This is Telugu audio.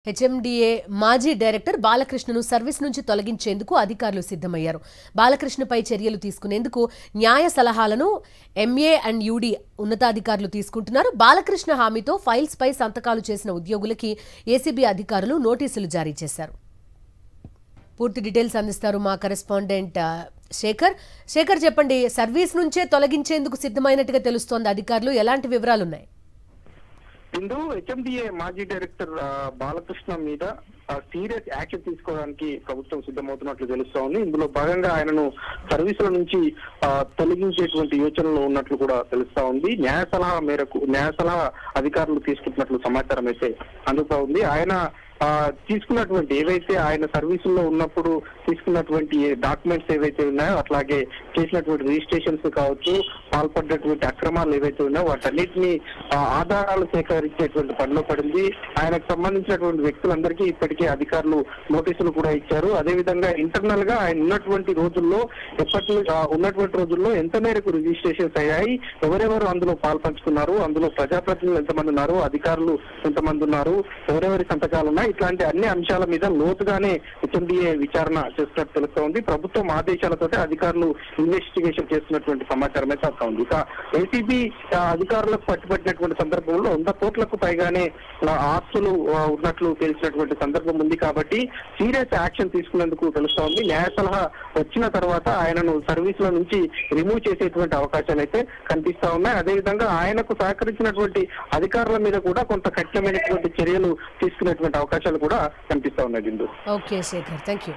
హెచ్ఎండిఏ మాజీ డైరెక్టర్ బాలకృష్ణను సర్వీస్ నుంచి తొలగించేందుకు అధికారులు సిద్ధమయ్యారు. బాలకృష్ణపై చర్యలు తీసుకునేందుకు న్యాయ సలహాలను ఎంఏ అండ్ యూడీ ఉన్నతాధికారులు తీసుకుంటున్నారు. బాలకృష్ణ హామీతో ఫైల్స్ పై సంతకాలు చేసిన ఉద్యోగులకి ఏసీబీ అధికారులు నోటీసులు జారీ చేశారు. పూర్తి డీటెయిల్స్ అందిస్తారు మా కరెస్పాండెంట్ శేఖర్. శేఖర్, చెప్పండి, సర్వీస్ నుంచే తొలగించేందుకు సిద్ధమైనట్టుగా తెలుస్తోంది అధికారులు, ఎలాంటి వివరాలున్నాయి? ఇందు హెచ్ఎండిఏ మాజీ డైరెక్టర్ బాలకృష్ణ మీద సీరియస్ యాక్షన్ తీసుకోవడానికి ప్రభుత్వం సిద్ధమవుతున్నట్లు తెలుస్తా ఉంది. ఇందులో భాగంగా ఆయనను సర్వీసుల నుంచి తొలగించేటువంటి యోచనలో ఉన్నట్లు కూడా తెలుస్తా ఉంది. న్యాయ సలహా అధికారులు తీసుకుంటున్నట్లు సమాచారం అయితే అందుతా ఉంది. ఆయన తీసుకున్నటువంటి ఏవైతే ఆయన సర్వీసుల్లో ఉన్నప్పుడు తీసుకున్నటువంటి డాక్యుమెంట్స్ ఏవైతే ఉన్నాయో, అట్లాగే చేసినటువంటి రిజిస్ట్రేషన్స్ కావచ్చు, పాల్పడ్డటువంటి అక్రమాలు ఏవైతే ఉన్నాయో వాటన్నిటిని ఆధారాలు సేకరించేటువంటి పనిలో పడింది. ఆయనకు సంబంధించినటువంటి వ్యక్తులందరికీ ఇప్పటికే అధికారులు నోటీసులు కూడా ఇచ్చారు. అదేవిధంగా ఇంటర్నల్ గా ఆయన ఉన్నటువంటి రోజుల్లో ఎంత మేరకు రిజిస్ట్రేషన్స్ అయ్యాయి, ఎవరెవరు అందులో పాల్పంచుకున్నారు, అందులో ప్రజాప్రతినిధులు ఎంతమంది ఉన్నారు, అధికారులు ఎంతమంది ఉన్నారు, ఎవరెవరి సంతకాలు ఉన్నాయి, ఇట్లాంటి అన్ని అంశాల మీద లోతుగానే హెచ్ఎండిఏ విచారణ చేస్తున్నట్టు తెలుస్తోంది. ప్రభుత్వం ఆదేశాలతో అధికారులు ఇన్వెస్టిగేషన్ చేస్తున్నటువంటి సమాచారం అయితే వస్తా ఉంది. ఇక ఏసీబీ అధికారులకు పట్టుబట్టినటువంటి సందర్భంలో 100 కోట్లకు పైగానే ఆస్తులు ఉన్నట్లు తెలిసినటువంటి సందర్భం ఉంది. కాబట్టి సీరియస్ యాక్షన్ తీసుకునేందుకు తెలుస్తా ఉంది. న్యాయ సలహా వచ్చిన తర్వాత ఆయనను సర్వీసుల నుంచి రిమూవ్ చేసేటువంటి అవకాశాలు అయితే కనిపిస్తా ఉన్నాయి. అదేవిధంగా ఆయనకు సహకరించినటువంటి అధికారుల మీద కూడా కొంత కఠినమైనటువంటి చర్యలు తీసుకునేటువంటి అవకాశాలు కూడా కనిపిస్తా ఉన్నాయి. Okay Shekhar, thank you.